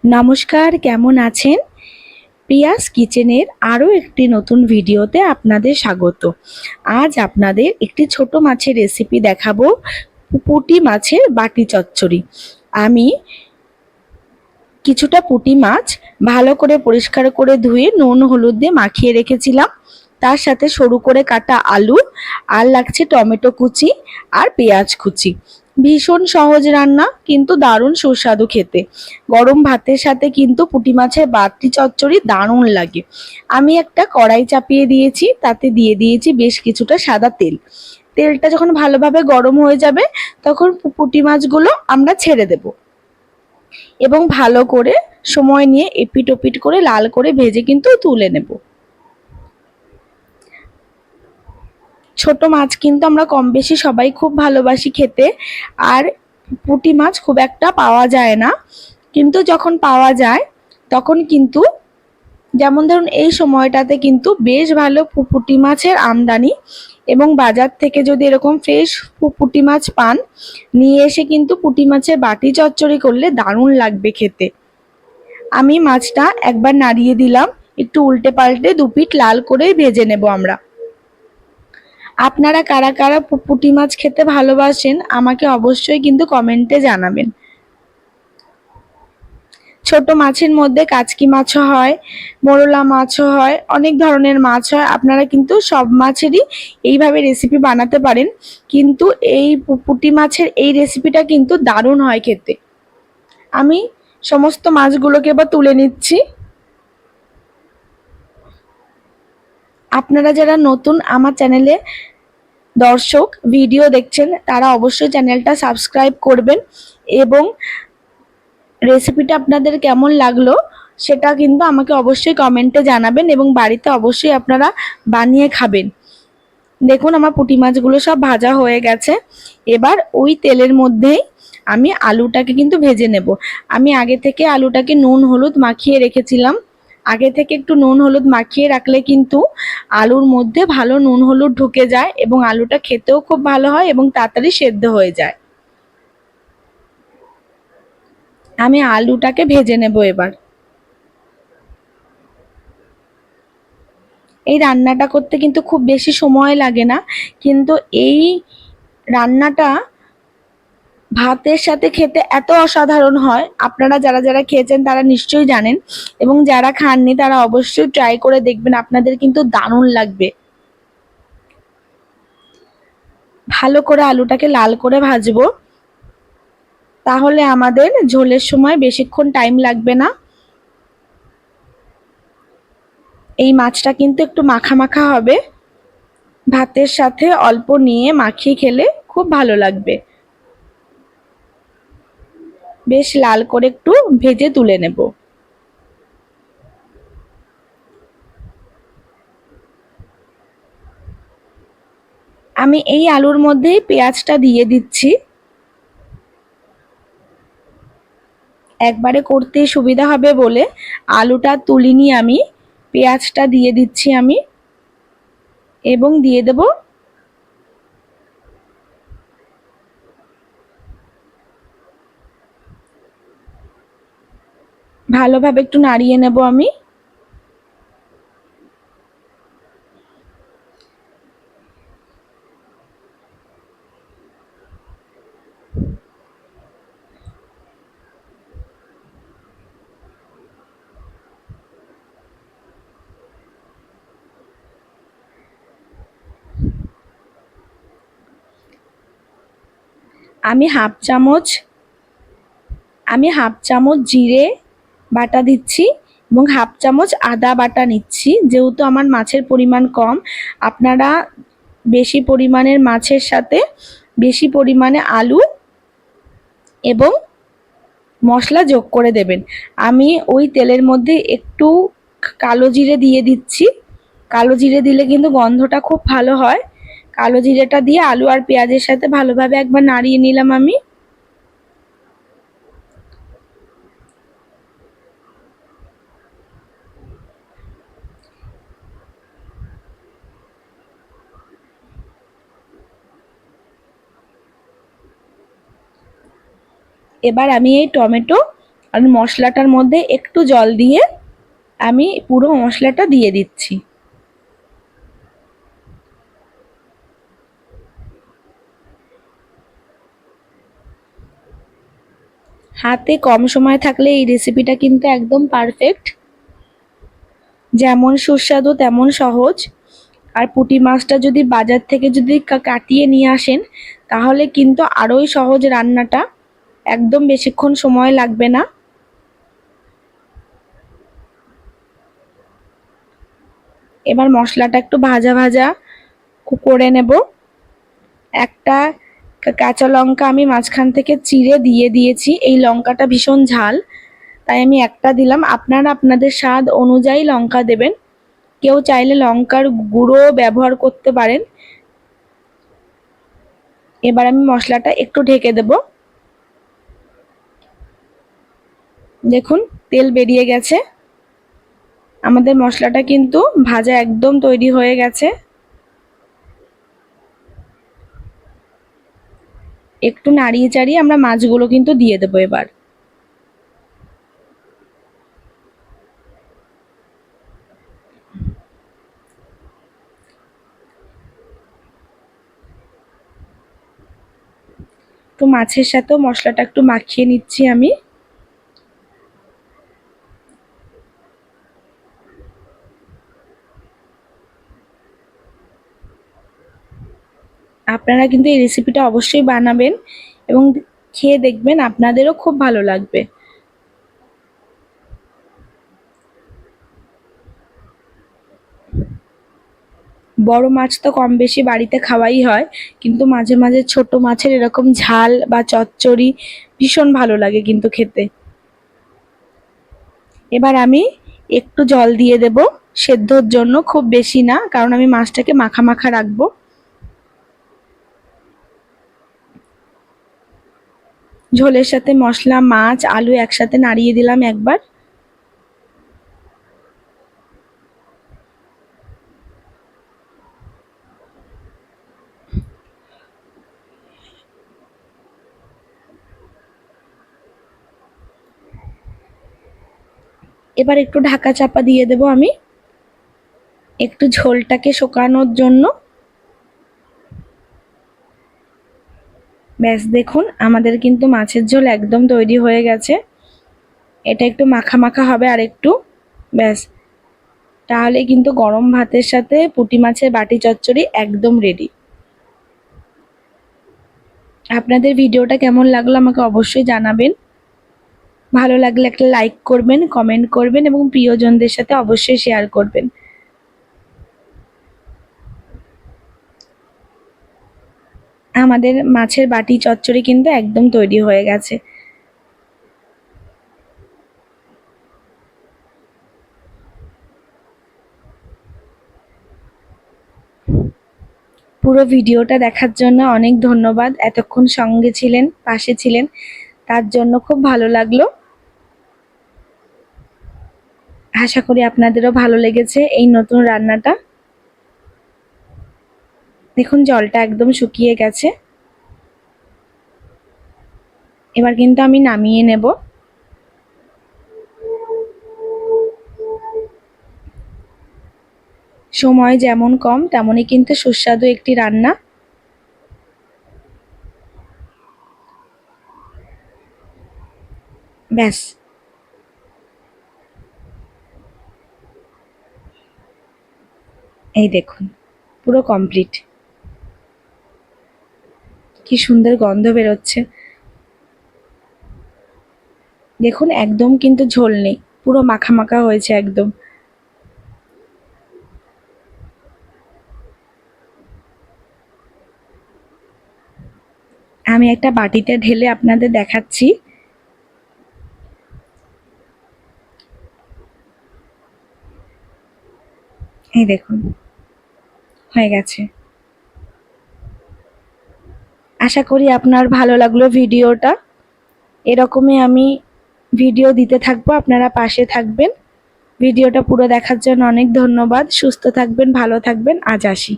নমস্কার, কেমন আছেন? প্রিয়াস কিচেনের আরও একটি নতুন ভিডিওতে আপনাদের স্বাগত। আজ আপনাদের একটি ছোট মাছের রেসিপি দেখাবো, পুঁটি মাছের বাটি চচ্চড়ি। আমি কিছুটা পুঁটি মাছ ভালো করে পরিষ্কার করে ধুয়ে নুন হলুদ দিয়ে মাখিয়ে রেখেছিলাম। তার সাথে সরু করে কাটা আলু, আর লাগছে টমেটো কুচি আর পেঁয়াজ কুচি। ভীষণ সহজ রান্না, কিন্তু দারুণ সুস্বাদু খেতে। গরম ভাতের সাথে কিন্তু পুঁটি মাছের বাটি চচ্চড়ি দারুণ লাগে। আমি একটা কড়াই চাপিয়ে দিয়েছি, তাতে দিয়ে দিয়েছি বেশ কিছুটা সাদা তেল। তেলটা যখন ভালোভাবে গরম হয়ে যাবে, তখন পুঁটি মাছগুলো আমরা ছেড়ে দেব এবং ভালো করে সময় নিয়ে এপিট ওপিট করে লাল করে ভেজে কিন্তু তুলে নেব। ছোট মাছ কিন্তু আমরা কম বেশি সবাই খুব ভালোবাসি খেতে, আর পুঁটি মাছ খুব একটা পাওয়া যায় না। কিন্তু যখন পাওয়া যায় তখন কিন্তু, যেমন ধরুন এই সময়টাতে কিন্তু বেশ ভালো পুঁটি মাছের আমদানি, এবং বাজার থেকে যদি এরকম ফ্রেশ পুঁটি মাছ পান, নিয়ে এসে কিন্তু পুঁটি মাছের বাটি চচ্চড়ি করলে দারুণ লাগবে খেতে। আমি মাছটা একবার নাড়িয়ে দিলাম, একটু উল্টে পাল্টে দুপিঠ লাল করে ভেজে নেব আমরা। আপনারা কারা কারা পুঁটি মাছ খেতে ভালোবাসেন আমাকে অবশ্যই কিন্তু কমেন্টে জানাবেন। ছোট মাছের মধ্যে কাচকি মাছও হয়, মোরলা মাছও হয়, অনেক ধরনের মাছ হয়। আপনারা কিন্তু সব মাছেরই এইভাবে রেসিপি বানাতে পারেন, কিন্তু এই পুঁটি মাছের এই রেসিপিটা কিন্তু দারুণ হয় খেতে। আমি সমস্ত মাছগুলোকে এবার তুলে নিচ্ছি। আপনারা যারা নতুন আমার চ্যানেলে দর্শক ভিডিও দেখছেন, তারা অবশ্যই চ্যানেলটা সাবস্ক্রাইব করবেন, এবং রেসিপিটা আপনাদের কেমন লাগলো সেটা কিন্তু আমাকে অবশ্যই কমেন্টে জানাবেন, এবং বাড়িতে অবশ্যই আপনারা বানিয়ে খাবেন। দেখুন আমার পুঁটি মাছগুলো সব ভাজা হয়ে গেছে। এবার ওই তেলের মধ্যেই আমি আলুটাকে কিন্তু ভেজে নেব। আমি আগে থেকে আলুটাকে নুন হলুদ মাখিয়ে রেখেছিলাম। আগে থেকে একটু নুন হলুদ মাখিয়ে রাখলে কিন্তু আলুর মধ্যে ভালো নুন হলুদ ঢুকে যায়, এবং আলুটা খেতেও খুব ভালো হয় এবং তাড়াতাড়ি সেদ্ধ হয়ে যায়। আমি আলুটাকে ভেজে নেব এবার। এই রান্নাটা করতে কিন্তু খুব বেশি সময় লাগে না, কিন্তু এই রান্নাটা ভাতের সাথে খেতে এত অসাধারণ হয়। আপনারা যারা যারা খেয়েছেন তারা নিশ্চয়ই জানেন, এবং যারা খাননি তারা অবশ্যই ট্রাই করে দেখবেন, আপনাদের কিন্তু দারুণ লাগবে। ভালো করে আলুটাকে লাল করে ভাজবো, তাহলে আমাদের ঝোলের সময় বেশিক্ষণ টাইম লাগবে না। এই মাছটা কিন্তু একটু মাখা মাখা হবে, ভাতের সাথে অল্প নিয়ে মাখিয়ে খেলে খুব ভালো লাগবে। বেশ লাল করে একটু ভেজে তুলে নেব। আমি এই আলুর মধ্যেই পেঁয়াজটা দিয়ে দিচ্ছি। একবারে করতে সুবিধা হবে বলে আলুটা তুলিনি আমি, পেঁয়াজটা দিয়ে দিচ্ছি আমি, এবং দিয়ে দেব ভালোভাবে একটু নাড়িয়ে নেব আমি। আমি হাফ চামচ জিরে বাটা দিচ্ছি, এবং হাফ চামচ আদা বাটা নিচ্ছি। যেহেতু আমার মাছের পরিমাণ কম, আপনারা বেশি পরিমাণের মাছের সাথে বেশি পরিমাণে আলু এবং মশলা যোগ করে দেবেন। আমি ওই তেলের মধ্যে একটু কালো জিরে দিয়ে দিচ্ছি। কালো জিরে দিলে কিন্তু গন্ধটা খুব ভালো হয়। কালো জিরেটা দিয়ে আলু আর পেঁয়াজের সাথে ভালোভাবে একবার নাড়িয়ে নিলাম আমি। এবার আমি এই টমেটো আর মশলাটার মধ্যে একটু জল দিয়ে আমি পুরো মশলাটা দিয়ে দিচ্ছি। হাতে কম সময় থাকলে এই রেসিপিটা কিন্তু একদম পারফেক্ট। যেমন সুস্বাদু তেমন সহজ। আর পুঁটি মাছটা যদি বাজার থেকে যদি কাটিয়ে নিয়ে আসেন তাহলে কিন্তু আরোই সহজ রান্নাটা, একদম বেশিক্ষণ সময় লাগবে না। এবার মশলাটা একটু ভাজা ভাজা করে নেব। একটা কাঁচা লঙ্কা আমি মাঝখান থেকে চিড়ে দিয়ে দিয়েছি। এই লঙ্কাটা ভীষণ ঝাল, তাই আমি একটা দিলাম। আপনারা আপনাদের স্বাদ অনুযায়ী লঙ্কা দেবেন। কেউ চাইলে লঙ্কার গুঁড়ো ব্যবহার করতে পারেন। এবার আমি মশলাটা একটু ঢেকে দেব। দেখুন তেল বেরিয়ে গেছে। আমাদের মশলাটা কিন্তু ভাজা একদম তৈরি হয়ে গেছে। একটু নাড়িয়ে চাড়িয়ে আমরা মাছগুলো কিন্তু দিয়ে দেবো এবার। তো মাছের সাথেও মশলাটা একটু মাখিয়ে নিচ্ছি আমি। আপনারা কিন্তু এই রেসিপিটা অবশ্যই বানাবেন এবং খেয়ে দেখবেন, আপনাদেরও খুব ভালো লাগবে। বড় মাছ তো কম বেশি বাড়িতে খাওয়াই হয়, কিন্তু মাঝে মাঝে ছোট মাছের এরকম ঝাল বা চচ্চড়ি ভীষণ ভালো লাগে কিন্তু খেতে। এবার আমি একটু জল দিয়ে দেব সেদ্ধর জন্য, খুব বেশি না, কারণ আমি মাছটাকে মাখা মাখা রাখবো। ঝোলের সাথে মশলা, মাছ, আলু একসাথে নাড়িয়ে দিলাম একবার। এবার একটু ঢাকা চাপা দিয়ে দেব আমি, একটু ঝোলটাকে শুকানোর জন্য। ব্যাস দেখুন আমাদের কিন্তু মাছের ঝোল একদম তৈরি হয়ে গেছে। এটা একটু মাখা মাখা হবে আর একটু, ব্যাস তাহলে কিন্তু গরম ভাতের সাথে পুঁটি মাছের বাটি চচ্চড়ি একদম রেডি। আপনাদের ভিডিওটা কেমন লাগলো আমাকে অবশ্যই জানাবেন। ভালো লাগলে একটা লাইক করবেন, কমেন্ট করবেন এবং প্রিয়জনদের সাথে অবশ্যই শেয়ার করবেন। আমাদের মাছের বাটি চচ্চড়ি কিন্তু একদম তৈরি হয়ে গেছে। পুরো ভিডিওটা দেখার জন্য অনেক ধন্যবাদ। এতক্ষণ সঙ্গে ছিলেন, পাশে ছিলেন, তার জন্য খুব ভালো লাগলো। আশা করি আপনাদেরও ভালো লেগেছে এই নতুন রান্নাটা। দেখুন জলটা একদম শুকিয়ে গেছে। এবার কিন্তু আমি নামিয়ে নেব। সময় যেমন কম তেমনই কিন্তু সুস্বাদু একটি রান্না। ব্যাস এই দেখুন পুরো কমপ্লিট। কি সুন্দর গন্ধ বেরোচ্ছে। দেখুন একদম কিন্তু ঝোল নেই, পুরো মাখা মাখা হয়েছে একদম। আমি একটা বাটিতে ঢেলে আপনাদের দেখাচ্ছি। এই দেখুন হয়ে গেছে। আশা করি আপনার ভালো লাগলো ভিডিওটা। এরকমই আমি ভিডিও দিতে থাকবো, আপনারা পাশে থাকবেন। ভিডিওটা পুরো দেখার জন্য অনেক ধন্যবাদ। সুস্থ থাকবেন, ভালো থাকবেন। আজ আসি।